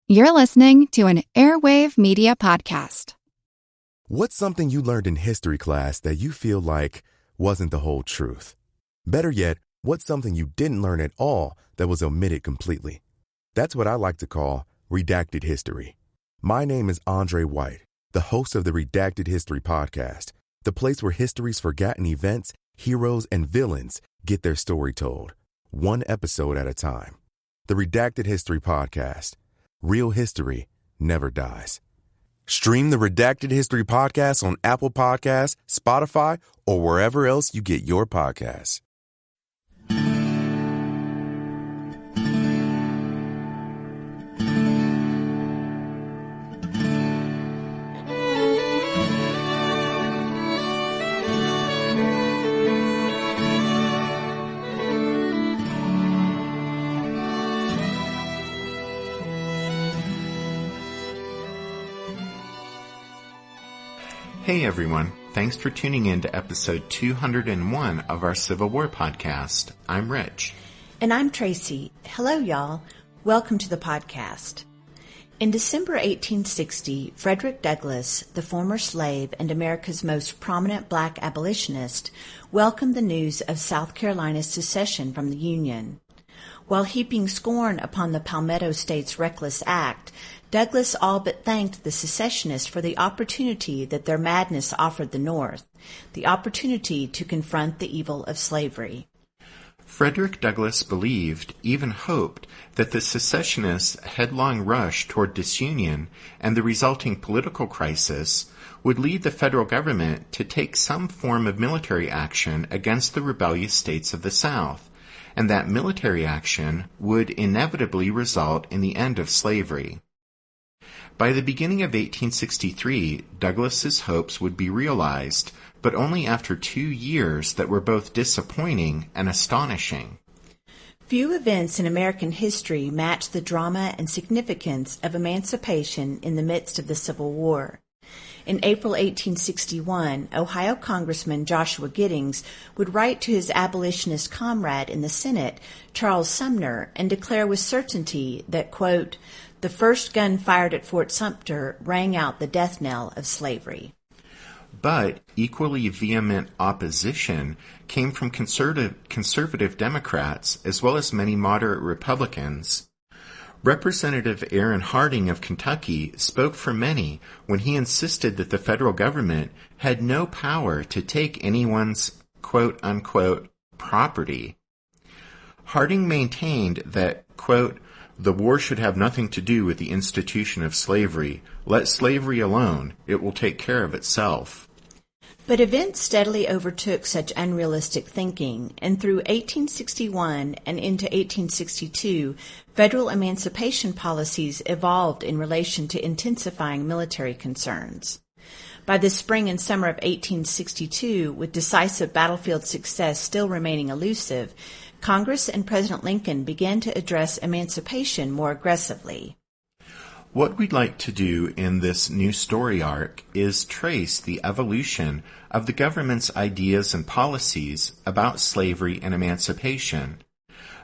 You're listening to an Airwave Media Podcast. What's something you learned in history class that you feel like wasn't the whole truth? Better yet, what's something you didn't learn at all that was omitted completely? That's what I like to call redacted history. My name is Andre White, the host of the Redacted History Podcast, the place where history's forgotten events, heroes, and villains get their story told, one episode at a time. The Redacted History Podcast. Real history never dies. Stream the Redacted History Podcast on Apple Podcasts, Spotify, or wherever else you get your podcasts. Hey everyone, thanks for tuning in to episode 201 of our Civil War podcast. I'm Rich. And I'm Tracy. Hello y'all. Welcome to the podcast. In December 1860, Frederick Douglass, the former slave and America's most prominent black abolitionist, welcomed the news of South Carolina's secession from the Union. While heaping scorn upon the Palmetto State's reckless act, Douglass all but thanked the secessionists for the opportunity that their madness offered the North, the opportunity to confront the evil of slavery. Frederick Douglass believed, even hoped, that the secessionists' headlong rush toward disunion and the resulting political crisis would lead the federal government to take some form of military action against the rebellious states of the South, and that military action would inevitably result in the end of slavery. By the beginning of 1863, Douglass's hopes would be realized, but only after 2 years that were both disappointing and astonishing. Few events in American history match the drama and significance of emancipation in the midst of the Civil War. In April 1861, Ohio Congressman Joshua Giddings would write to his abolitionist comrade in the Senate, Charles Sumner, and declare with certainty that, quote, "The first gun fired at Fort Sumter rang out the death knell of slavery." But equally vehement opposition came from conservative Democrats as well as many moderate Republicans. Representative Aaron Harding of Kentucky spoke for many when he insisted that the federal government had no power to take anyone's quote-unquote property. Harding maintained that, quote, "The war should have nothing to do with the institution of slavery. Let slavery alone. It will take care of itself." But events steadily overtook such unrealistic thinking, and through 1861 and into 1862, federal emancipation policies evolved in relation to intensifying military concerns. By the spring and summer of 1862, with decisive battlefield success still remaining elusive, Congress and President Lincoln began to address emancipation more aggressively. What we'd like to do in this new story arc is trace the evolution of the government's ideas and policies about slavery and emancipation.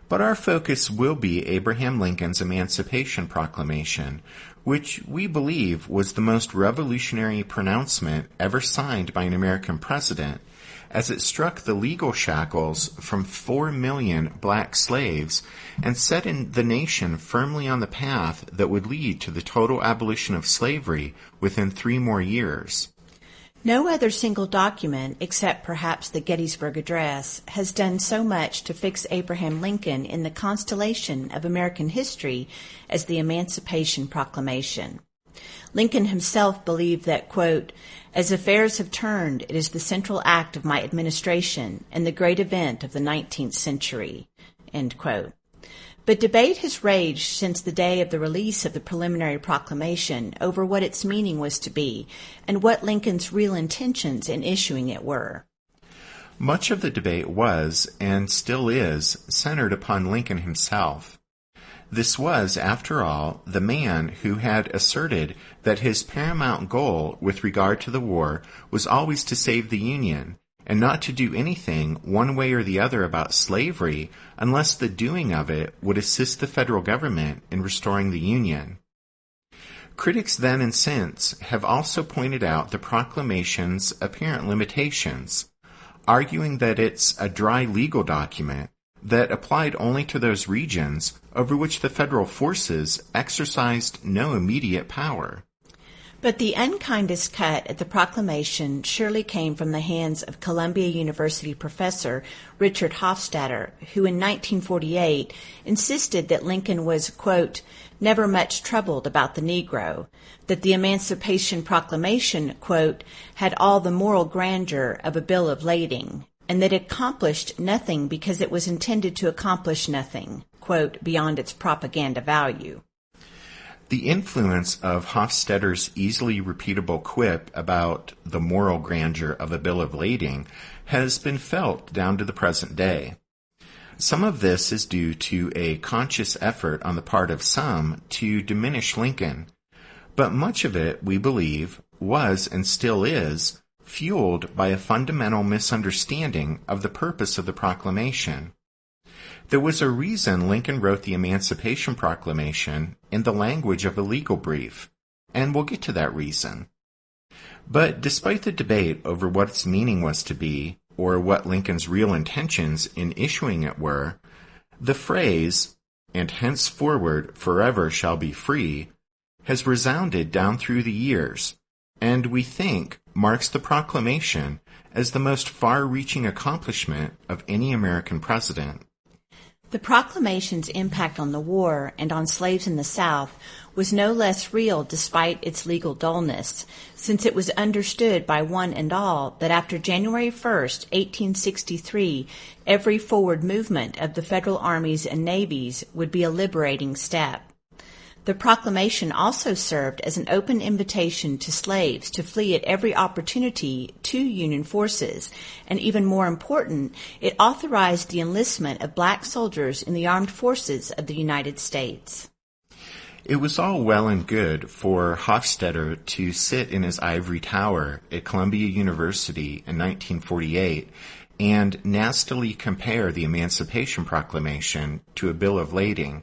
But our focus will be Abraham Lincoln's Emancipation Proclamation, which we believe was the most revolutionary pronouncement ever signed by an American president, as it struck the legal shackles from 4 million black slaves and set in the nation firmly on the path that would lead to the total abolition of slavery within 3 more years. No other single document, except perhaps the Gettysburg Address, has done so much to fix Abraham Lincoln in the constellation of American history as the Emancipation Proclamation. Lincoln himself believed that, quote, "As affairs have turned, it is the central act of my administration and the great event of the 19th century." End quote. But debate has raged since the day of the release of the preliminary proclamation over what its meaning was to be and what Lincoln's real intentions in issuing it were. Much of the debate was, and still is, centered upon Lincoln himself. This was, after all, the man who had asserted that his paramount goal with regard to the war was always to save the Union, and not to do anything one way or the other about slavery unless the doing of it would assist the federal government in restoring the Union. Critics then and since have also pointed out the proclamation's apparent limitations, arguing that it's a dry legal document that applied only to those regions over which the federal forces exercised no immediate power. But the unkindest cut at the proclamation surely came from the hands of Columbia University professor Richard Hofstadter, who in 1948 insisted that Lincoln was, quote, never much troubled about the Negro, that the Emancipation Proclamation, quote, had all the moral grandeur of a bill of lading, and that it accomplished nothing because it was intended to accomplish nothing, quote, beyond its propaganda value. The influence of Hofstadter's easily repeatable quip about the moral grandeur of a bill of lading has been felt down to the present day. Some of this is due to a conscious effort on the part of some to diminish Lincoln, but much of it, we believe, was and still is fueled by a fundamental misunderstanding of the purpose of the proclamation. There was a reason Lincoln wrote the Emancipation Proclamation in the language of a legal brief, and we'll get to that reason. But despite the debate over what its meaning was to be, or what Lincoln's real intentions in issuing it were, the phrase, "and henceforward forever shall be free," has resounded down through the years, and we think marks the proclamation as the most far-reaching accomplishment of any American president. The proclamation's impact on the war and on slaves in the South was no less real despite its legal dullness, since it was understood by one and all that after January 1st, 1863, every forward movement of the federal armies and navies would be a liberating step. The proclamation also served as an open invitation to slaves to flee at every opportunity to Union forces, and even more important, it authorized the enlistment of black soldiers in the armed forces of the United States. It was all well and good for Hofstadter to sit in his ivory tower at Columbia University in 1948 and nastily compare the Emancipation Proclamation to a bill of lading.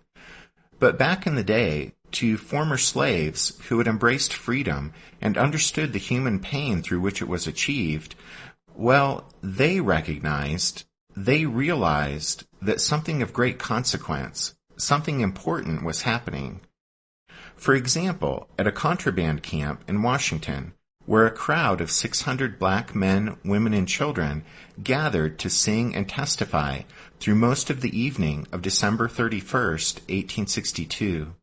But back in the day, to former slaves who had embraced freedom and understood the human pain through which it was achieved, well, they realized that something of great consequence, something important was happening. For example, at a contraband camp in Washington, where a crowd of 600 black men, women, and children gathered to sing and testify through most of the evening of December 31st, 1862.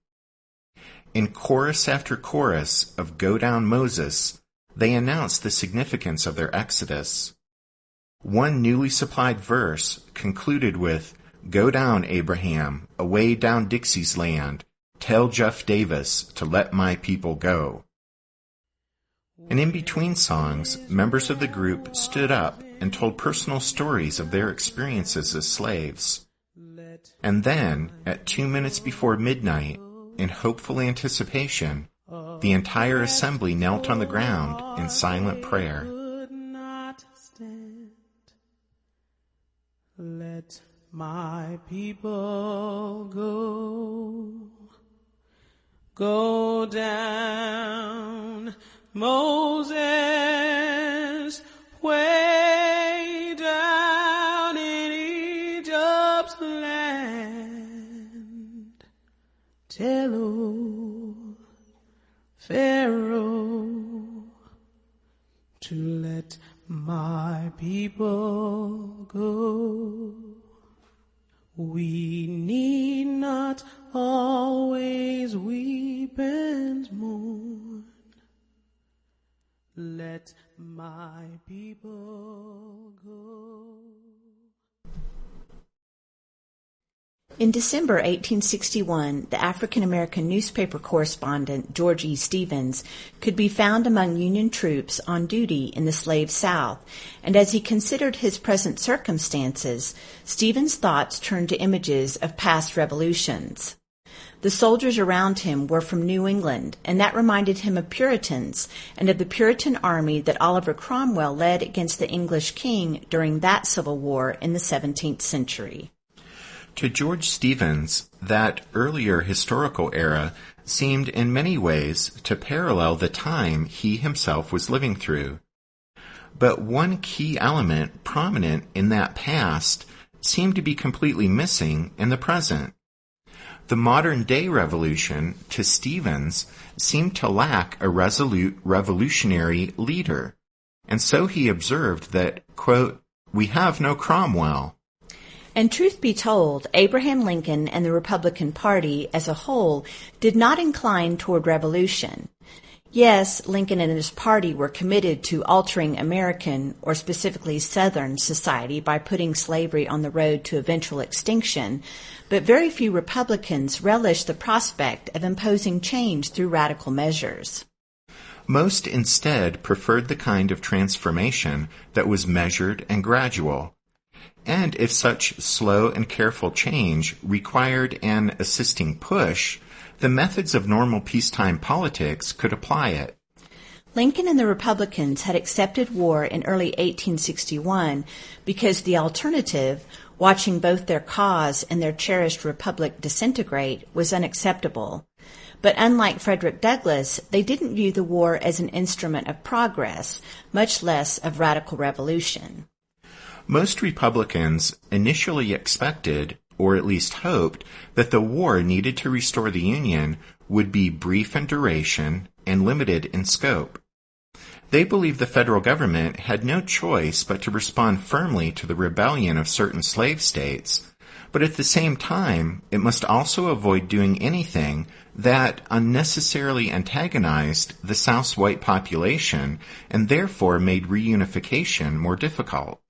In chorus after chorus of Go Down Moses, they announced the significance of their exodus. One newly supplied verse concluded with, "Go down, Abraham, away down Dixie's land, tell Jeff Davis to let my people go." And in between songs, members of the group stood up and told personal stories of their experiences as slaves. And then, at 2 minutes before midnight, in hopeful anticipation, the entire assembly knelt on the ground in silent prayer. Let my people go down, Moses, way down in Egypt's land. Tell old Pharaoh to let my people go. We need not always weep and mourn. Let my people go. In December 1861, the African-American newspaper correspondent George E. Stevens could be found among Union troops on duty in the slave South, and as he considered his present circumstances, Stevens' thoughts turned to images of past revolutions. The soldiers around him were from New England, and that reminded him of Puritans and of the Puritan army that Oliver Cromwell led against the English king during that Civil War in the 17th century. To George Stevens, that earlier historical era seemed in many ways to parallel the time he himself was living through. But one key element prominent in that past seemed to be completely missing in the present. The modern-day revolution, to Stevens, seemed to lack a resolute revolutionary leader, and so he observed that, quote, "We have no Cromwell." And truth be told, Abraham Lincoln and the Republican Party as a whole did not incline toward revolution. Yes, Lincoln and his party were committed to altering American, or specifically Southern, society by putting slavery on the road to eventual extinction, but very few Republicans relished the prospect of imposing change through radical measures. Most instead preferred the kind of transformation that was measured and gradual. And if such slow and careful change required an assisting push, the methods of normal peacetime politics could apply it. Lincoln and the Republicans had accepted war in early 1861 because the alternative, watching both their cause and their cherished republic disintegrate, was unacceptable. But unlike Frederick Douglass, they didn't view the war as an instrument of progress, much less of radical revolution. Most Republicans initially expected, or at least hoped, that the war needed to restore the Union would be brief in duration and limited in scope. They believed the federal government had no choice but to respond firmly to the rebellion of certain slave states, but at the same time, it must also avoid doing anything that unnecessarily antagonized the South's white population and therefore made reunification more difficult.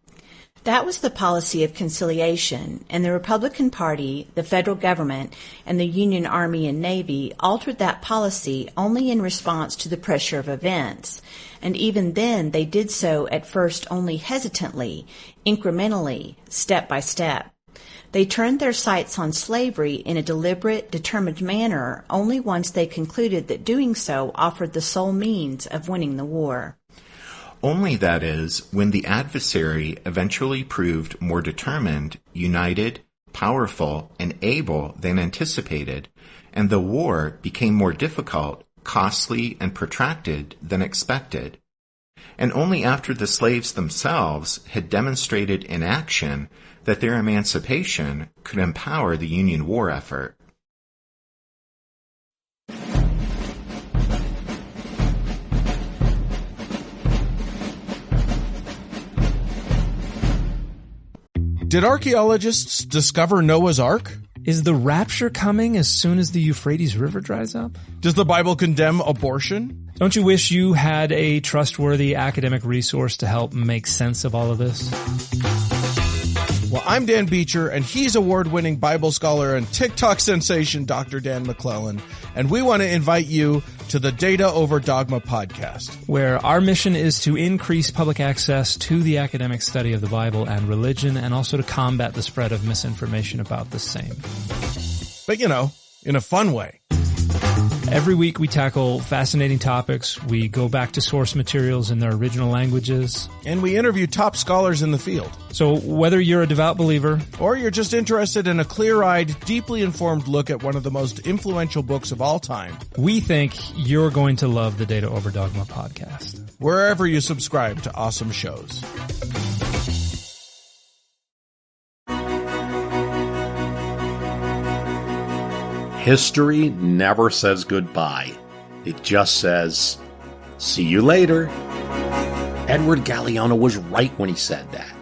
That was the policy of conciliation, and the Republican Party, the federal government, and the Union Army and Navy altered that policy only in response to the pressure of events. And even then, they did so at first only hesitantly, incrementally, step by step. They turned their sights on slavery in a deliberate, determined manner only once they concluded that doing so offered the sole means of winning the war. Only, that is, when the adversary eventually proved more determined, united, powerful, and able than anticipated, and the war became more difficult, costly, and protracted than expected. And only after the slaves themselves had demonstrated in action that their emancipation could empower the Union war effort. Did archaeologists discover Noah's Ark? Is the rapture coming as soon as the Euphrates River dries up? Does the Bible condemn abortion? Don't you wish you had a trustworthy academic resource to help make sense of all of this? Well, I'm Dan Beecher, and he's award-winning Bible scholar and TikTok sensation Dr. Dan McClellan, and we want to invite you to the Data Over Dogma podcast, where our mission is to increase public access to the academic study of the Bible and religion, and also to combat the spread of misinformation about the same. But, you know, in a fun way. Every week we tackle fascinating topics, we go back to source materials in their original languages, and we interview top scholars in the field. So whether you're a devout believer, or you're just interested in a clear-eyed, deeply informed look at one of the most influential books of all time, we think you're going to love the Data Over Dogma podcast. Wherever you subscribe to awesome shows. History never says goodbye. It just says, see you later. Edward Galeano was right when he said that.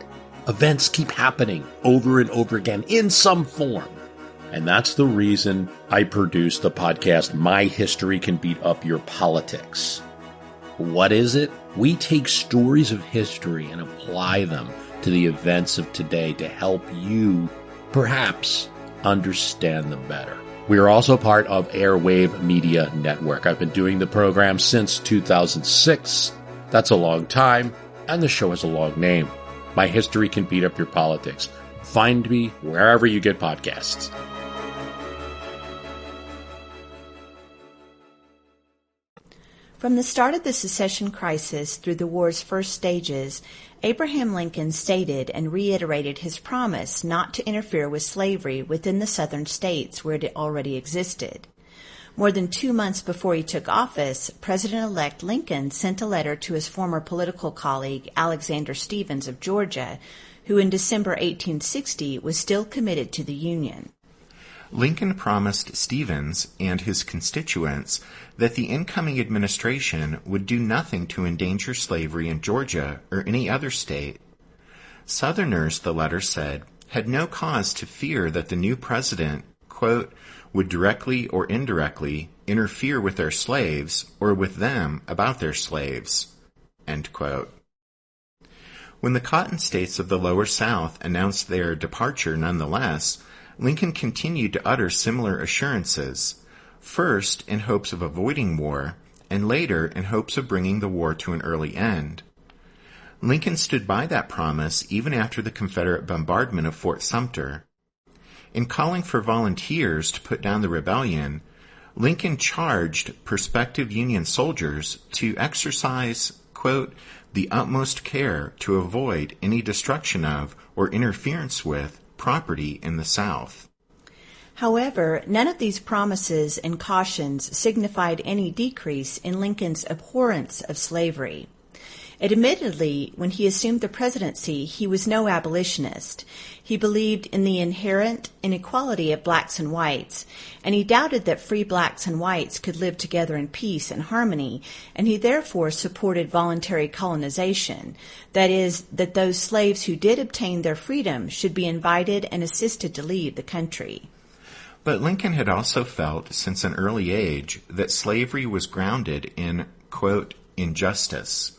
Events keep happening over and over again in some form. And that's the reason I produce the podcast, My History Can Beat Up Your Politics. What is it? We take stories of history and apply them to the events of today to help you, perhaps, understand them better. We are also part of Airwave Media Network. I've been doing the program since 2006. That's a long time, and the show has a long name. My History Can Beat Up Your Politics. Find me wherever you get podcasts. From the start of the secession crisis through the war's first stages, Abraham Lincoln stated and reiterated his promise not to interfere with slavery within the southern states where it already existed. More than 2 months before he took office, President-elect Lincoln sent a letter to his former political colleague Alexander Stephens of Georgia, who in December 1860 was still committed to the Union. Lincoln promised Stephens and his constituents that the incoming administration would do nothing to endanger slavery in Georgia or any other state. Southerners, the letter said, had no cause to fear that the new president, quote, would directly or indirectly interfere with their slaves or with them about their slaves, end quote. When the cotton states of the Lower South announced their departure nonetheless, Lincoln continued to utter similar assurances, first in hopes of avoiding war, and later in hopes of bringing the war to an early end. Lincoln stood by that promise even after the Confederate bombardment of Fort Sumter. In calling for volunteers to put down the rebellion, Lincoln charged prospective Union soldiers to exercise, quote, the utmost care to avoid any destruction of or interference with property in the South. However, none of these promises and cautions signified any decrease in Lincoln's abhorrence of slavery. Admittedly, when he assumed the presidency, he was no abolitionist. He believed in the inherent inequality of blacks and whites, and he doubted that free blacks and whites could live together in peace and harmony, and he therefore supported voluntary colonization. That is, that those slaves who did obtain their freedom should be invited and assisted to leave the country. But Lincoln had also felt since an early age that slavery was grounded in, quote, injustice.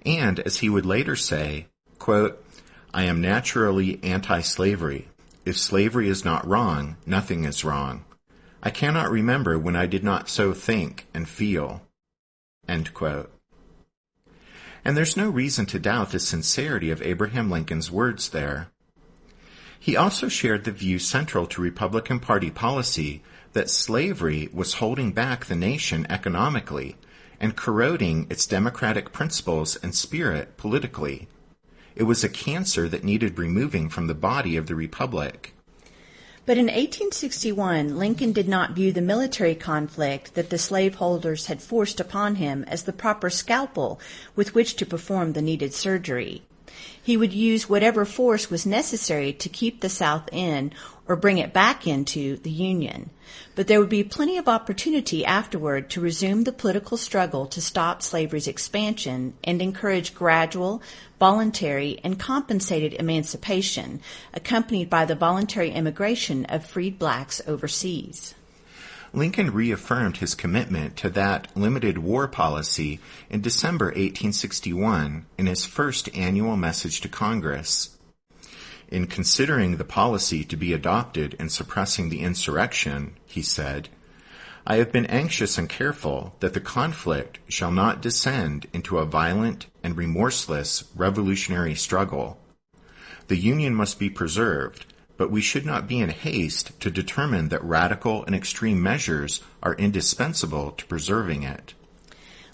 And, as he would later say, quote, I am naturally anti-slavery. If slavery is not wrong, nothing is wrong. I cannot remember when I did not so think and feel. End quote. And there's no reason to doubt the sincerity of Abraham Lincoln's words there. He also shared the view central to Republican Party policy that slavery was holding back the nation economically and corroding its democratic principles and spirit politically. It was a cancer that needed removing from the body of the Republic. But in 1861, Lincoln did not view the military conflict that the slaveholders had forced upon him as the proper scalpel with which to perform the needed surgery. He would use whatever force was necessary to keep the South in or bring it back into the Union. But there would be plenty of opportunity afterward to resume the political struggle to stop slavery's expansion and encourage gradual, voluntary, and compensated emancipation, accompanied by the voluntary immigration of freed blacks overseas. Lincoln reaffirmed his commitment to that limited war policy in December 1861 in his first annual message to Congress. In considering the policy to be adopted in suppressing the insurrection, he said, I have been anxious and careful that the conflict shall not descend into a violent and remorseless revolutionary struggle. The Union must be preserved, but we should not be in haste to determine that radical and extreme measures are indispensable to preserving it.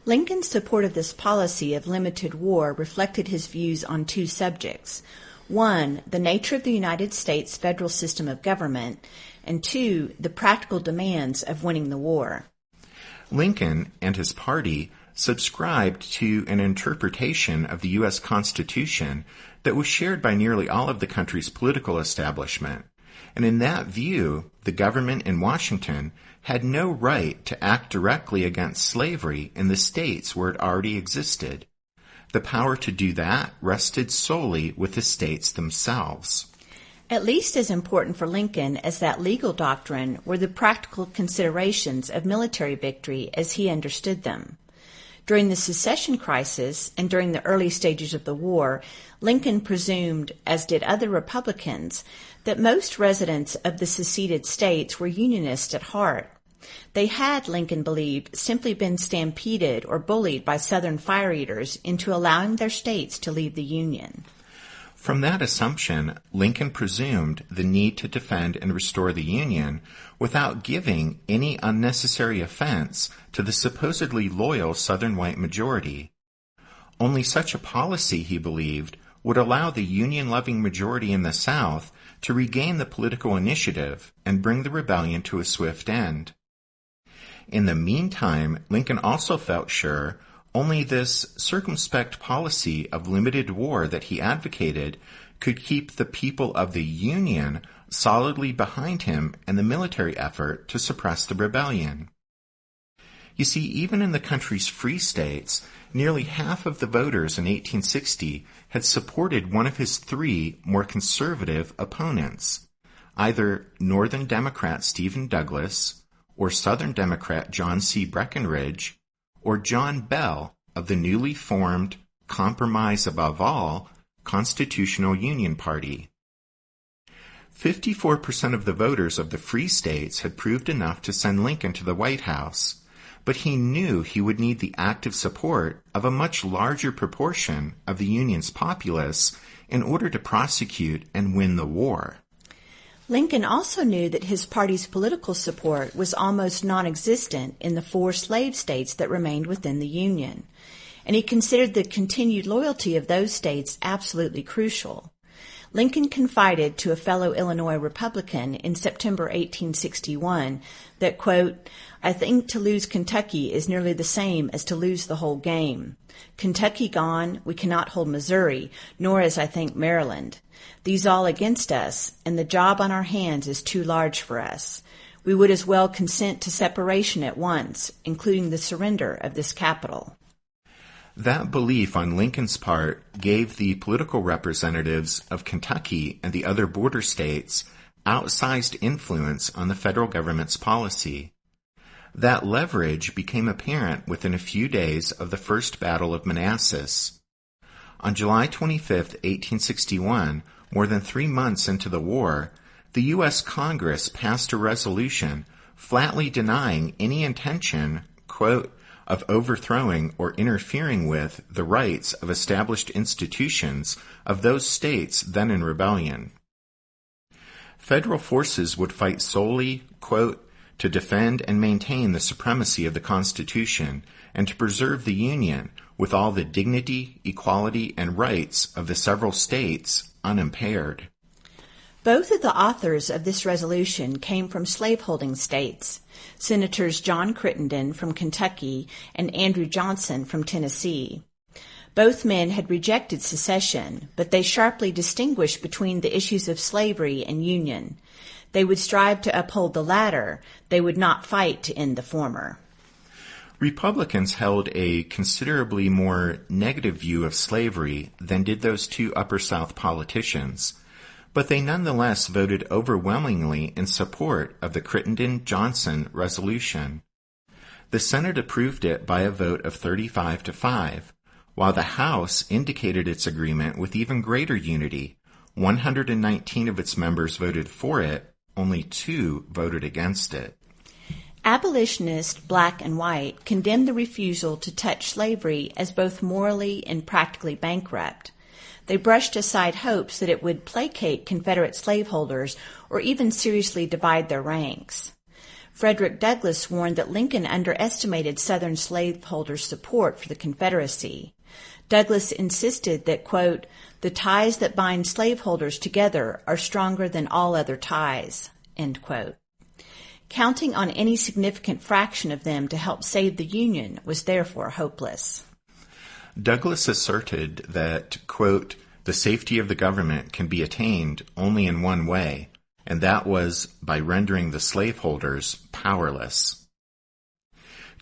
Lincoln's support of this policy of limited war reflected his views on two subjects. One, the nature of the United States federal system of government, and two, the practical demands of winning the war. Lincoln and his party subscribed to an interpretation of the U.S. Constitution that was shared by nearly all of the country's political establishment, and in that view, the government in Washington had no right to act directly against slavery in the states where it already existed. The power to do that rested solely with the states themselves. At least as important for Lincoln as that legal doctrine were the practical considerations of military victory as he understood them. During the secession crisis and during the early stages of the war, Lincoln presumed, as did other Republicans, that most residents of the seceded states were Unionists at heart. They had, Lincoln believed, simply been stampeded or bullied by Southern fire-eaters into allowing their states to leave the Union. From that assumption, Lincoln presumed the need to defend and restore the Union without giving any unnecessary offense to the supposedly loyal Southern white majority. Only such a policy, he believed, would allow the Union-loving majority in the South to regain the political initiative and bring the rebellion to a swift end. In the meantime, Lincoln also felt sure only this circumspect policy of limited war that he advocated could keep the people of the Union solidly behind him in the military effort to suppress the rebellion. You see, even in the country's free states, nearly half of the voters in 1860 had supported one of his three more conservative opponents, either Northern Democrat Stephen Douglas, or Southern Democrat John C. Breckinridge, or John Bell of the newly formed, compromise above all, Constitutional Union Party. 54% of the voters of the free states had proved enough to send Lincoln to the White House, but he knew he would need the active support of a much larger proportion of the Union's populace in order to prosecute and win the war. Lincoln also knew that his party's political support was almost non-existent in the 4 slave states that remained within the Union, and he considered the continued loyalty of those states absolutely crucial. Lincoln confided to a fellow Illinois Republican in September 1861 that, quote, "I think to lose Kentucky is nearly the same as to lose the whole game. Kentucky gone, we cannot hold Missouri, nor as I think Maryland. These all against us, and the job on our hands is too large for us. We would as well consent to separation at once, including the surrender of this capital." That belief on Lincoln's part gave the political representatives of Kentucky and the other border states outsized influence on the federal government's policy. That leverage became apparent within a few days of the First Battle of Manassas. On July 25, 1861, more than 3 months into the war, the U.S. Congress passed a resolution flatly denying any intention, quote, of overthrowing or interfering with the rights of established institutions of those states then in rebellion. Federal forces would fight solely, quote, to defend and maintain the supremacy of the Constitution and to preserve the Union with all the dignity, equality, and rights of the several states unimpaired. Both of the authors of this resolution came from slaveholding states, Senators John Crittenden from Kentucky and Andrew Johnson from Tennessee. Both men had rejected secession, but they sharply distinguished between the issues of slavery and union. They would strive to uphold the latter. They would not fight to end the former. Republicans held a considerably more negative view of slavery than did those two Upper South politicians, but they nonetheless voted overwhelmingly in support of the Crittenden-Johnson resolution. The Senate approved it by a vote of 35-5, while the House indicated its agreement with even greater unity. 119 of its members voted for it, only 2 voted against it. Abolitionists, black and white, condemned the refusal to touch slavery as both morally and practically bankrupt. They brushed aside hopes that it would placate Confederate slaveholders or even seriously divide their ranks. Frederick Douglass warned that Lincoln underestimated Southern slaveholders' support for the Confederacy. Douglass insisted that, quote, "the ties that bind slaveholders together are stronger than all other ties," end quote. Counting on any significant fraction of them to help save the Union was therefore hopeless. Douglass asserted that, quote, "the safety of the government can be attained only in one way, and that was by rendering the slaveholders powerless."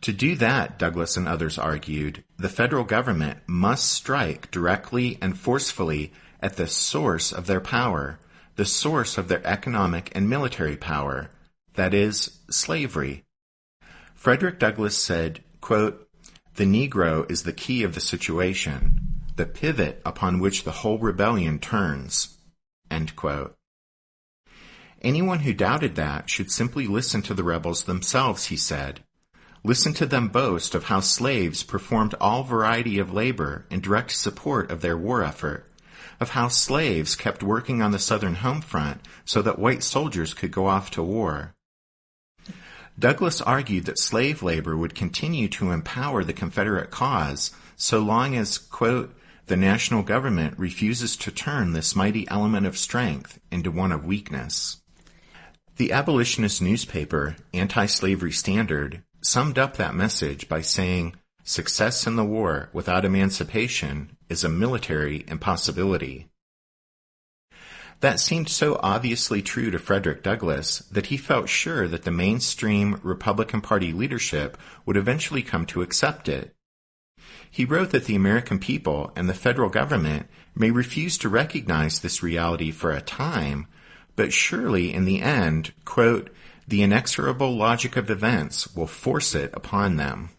To do that, Douglass and others argued, the federal government must strike directly and forcefully at the source of their power, the source of their economic and military power, that is, slavery. Frederick Douglass said, quote, "The Negro is the key of the situation, the pivot upon which the whole rebellion turns," end quote. Anyone who doubted that should simply listen to the rebels themselves, he said. Listen to them boast of how slaves performed all variety of labor in direct support of their war effort, of how slaves kept working on the Southern home front so that white soldiers could go off to war. Douglas argued that slave labor would continue to empower the Confederate cause so long as, quote, the national government refuses to turn this mighty element of strength into one of weakness. The abolitionist newspaper, Anti-Slavery Standard, summed up that message by saying, "Success in the war without emancipation is a military impossibility." That seemed so obviously true to Frederick Douglass that he felt sure that the mainstream Republican Party leadership would eventually come to accept it. He wrote that the American people and the federal government may refuse to recognize this reality for a time, but surely in the end, quote, the inexorable logic of events will force it upon them.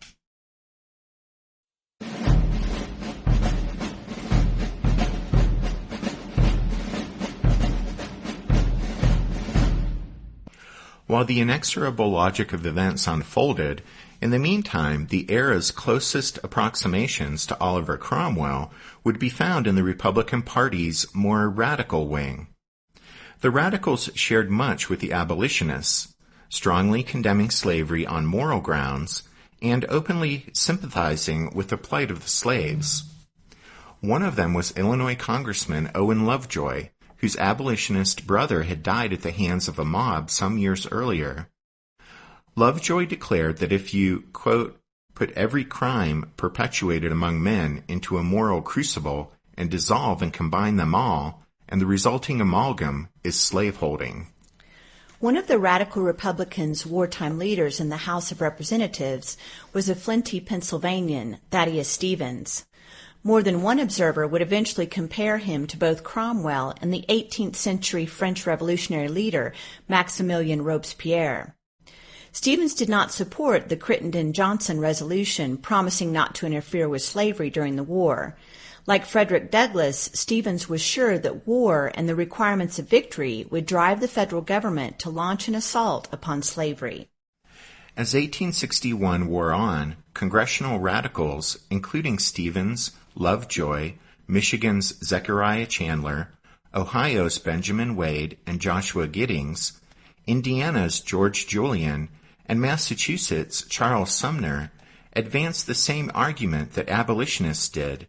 While the inexorable logic of events unfolded, in the meantime, the era's closest approximations to Oliver Cromwell would be found in the Republican Party's more radical wing. The radicals shared much with the abolitionists, strongly condemning slavery on moral grounds and openly sympathizing with the plight of the slaves. One of them was Illinois Congressman Owen Lovejoy, whose abolitionist brother had died at the hands of a mob some years earlier. Lovejoy declared that if you, quote, put every crime perpetuated among men into a moral crucible and dissolve and combine them all, and the resulting amalgam is slaveholding. One of the radical Republicans' wartime leaders in the House of Representatives was a flinty Pennsylvanian, Thaddeus Stevens. More than one observer would eventually compare him to both Cromwell and the 18th century French revolutionary leader, Maximilien Robespierre. Stevens did not support the Crittenden-Johnson resolution promising not to interfere with slavery during the war. Like Frederick Douglass, Stevens was sure that war and the requirements of victory would drive the federal government to launch an assault upon slavery. As 1861 wore on, congressional radicals, including Stevens, Lovejoy, Michigan's Zechariah Chandler, Ohio's Benjamin Wade and Joshua Giddings, Indiana's George Julian, and Massachusetts' Charles Sumner, advanced the same argument that abolitionists did,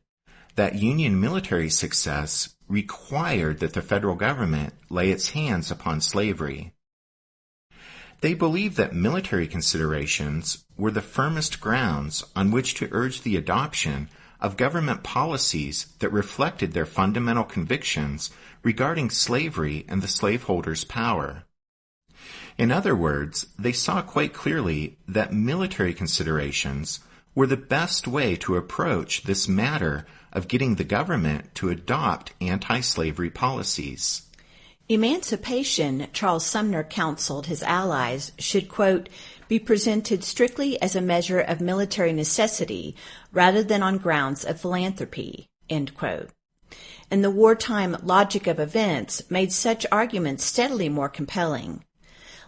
that Union military success required that the federal government lay its hands upon slavery. They believed that military considerations were the firmest grounds on which to urge the adoption of government policies that reflected their fundamental convictions regarding slavery and the slaveholders' power. In other words, they saw quite clearly that military considerations were the best way to approach this matter of getting the government to adopt anti-slavery policies. Emancipation, Charles Sumner counseled his allies, should, quote, be presented strictly as a measure of military necessity rather than on grounds of philanthropy, end quote. And the wartime logic of events made such arguments steadily more compelling.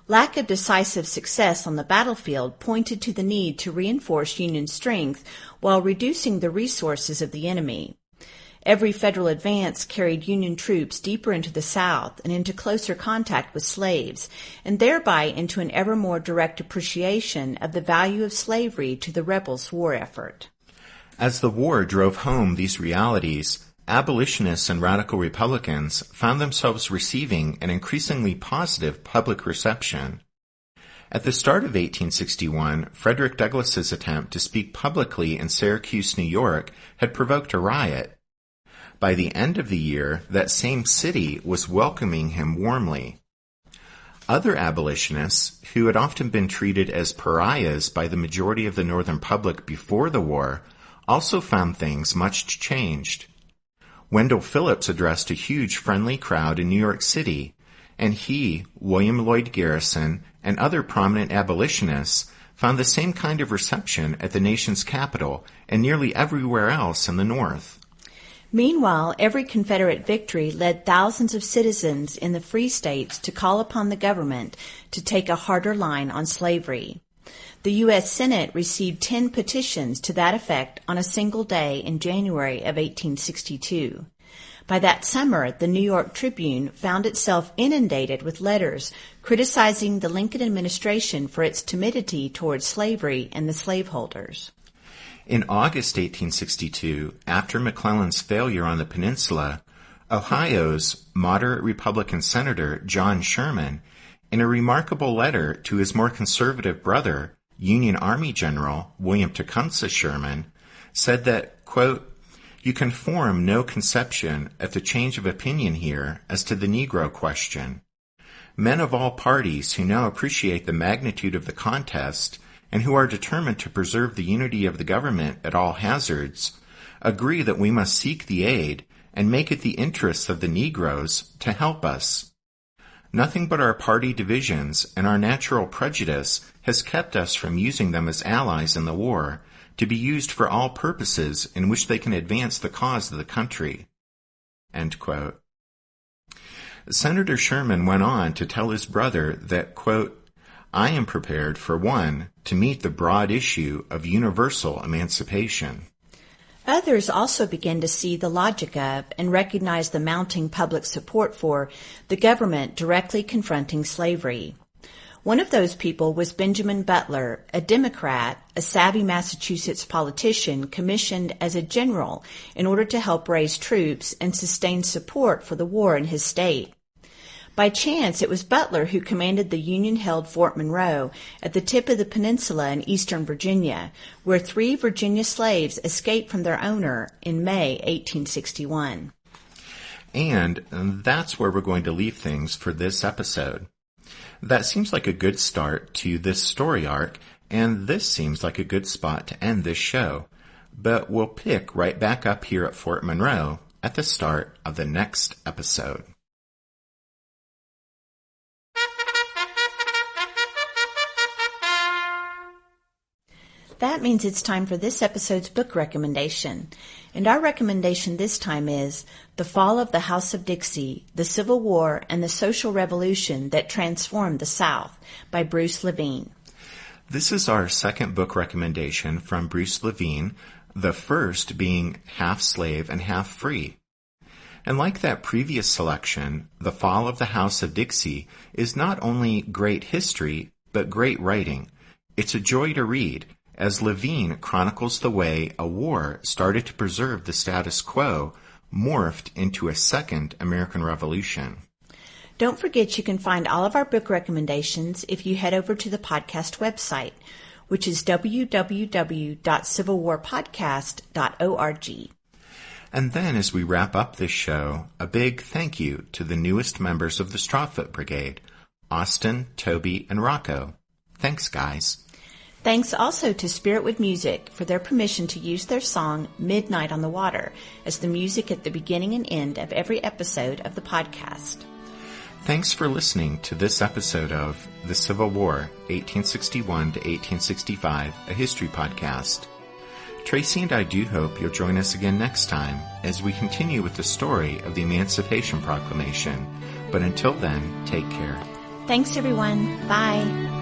Lack of decisive success on the battlefield pointed to the need to reinforce Union strength while reducing the resources of the enemy. Every federal advance carried Union troops deeper into the South and into closer contact with slaves, and thereby into an ever more direct appreciation of the value of slavery to the rebels' war effort. As the war drove home these realities, abolitionists and radical Republicans found themselves receiving an increasingly positive public reception. At the start of 1861, Frederick Douglass's attempt to speak publicly in Syracuse, New York, had provoked a riot. By the end of the year, that same city was welcoming him warmly. Other abolitionists, who had often been treated as pariahs by the majority of the Northern public before the war, also found things much changed. Wendell Phillips addressed a huge friendly crowd in New York City, and he, William Lloyd Garrison, and other prominent abolitionists found the same kind of reception at the nation's capital and nearly everywhere else in the North. Meanwhile, every Confederate victory led thousands of citizens in the free states to call upon the government to take a harder line on slavery. The U.S. Senate received 10 petitions to that effect on a single day in January of 1862. By that summer, the New York Tribune found itself inundated with letters criticizing the Lincoln administration for its timidity towards slavery and the slaveholders. In August 1862, after McClellan's failure on the peninsula, Ohio's moderate Republican Senator John Sherman, in a remarkable letter to his more conservative brother, Union Army General William Tecumseh Sherman, said that, quote, "You can form no conception of the change of opinion here as to the Negro question. Men of all parties who now appreciate the magnitude of the contest and who are determined to preserve the unity of the government at all hazards, agree that we must seek the aid and make it the interests of the Negroes to help us. Nothing but our party divisions and our natural prejudice has kept us from using them as allies in the war, to be used for all purposes in which they can advance the cause of the country." End quote. Senator Sherman went on to tell his brother that, quote, "I am prepared, for one, to meet the broad issue of universal emancipation." Others also began to see the logic of and recognize the mounting public support for the government directly confronting slavery. One of those people was Benjamin Butler, a Democrat, a savvy Massachusetts politician commissioned as a general in order to help raise troops and sustain support for the war in his state. By chance, it was Butler who commanded the Union-held Fort Monroe at the tip of the peninsula in eastern Virginia, where 3 Virginia slaves escaped from their owner in May 1861. And that's where we're going to leave things for this episode. That seems like a good start to this story arc, and this seems like a good spot to end this show. But we'll pick right back up here at Fort Monroe at the start of the next episode. That means it's time for this episode's book recommendation. And our recommendation this time is The Fall of the House of Dixie, The Civil War and the Social Revolution That Transformed the South by Bruce Levine. This is our second book recommendation from Bruce Levine, the first being Half Slave and Half Free. And like that previous selection, The Fall of the House of Dixie is not only great history, but great writing. It's a joy to read, as Levine chronicles the way a war started to preserve the status quo morphed into a second American Revolution. Don't forget you can find all of our book recommendations if you head over to the podcast website, which is www.civilwarpodcast.org. And then as we wrap up this show, a big thank you to the newest members of the Strawfoot Brigade, Austin, Toby, and Rocco. Thanks, guys. Thanks also to Spiritwood Music for their permission to use their song Midnight on the Water as the music at the beginning and end of every episode of the podcast. Thanks for listening to this episode of The Civil War, 1861 to 1865, a history podcast. Tracy and I do hope you'll join us again next time as we continue with the story of the Emancipation Proclamation. But until then, take care. Thanks, everyone. Bye.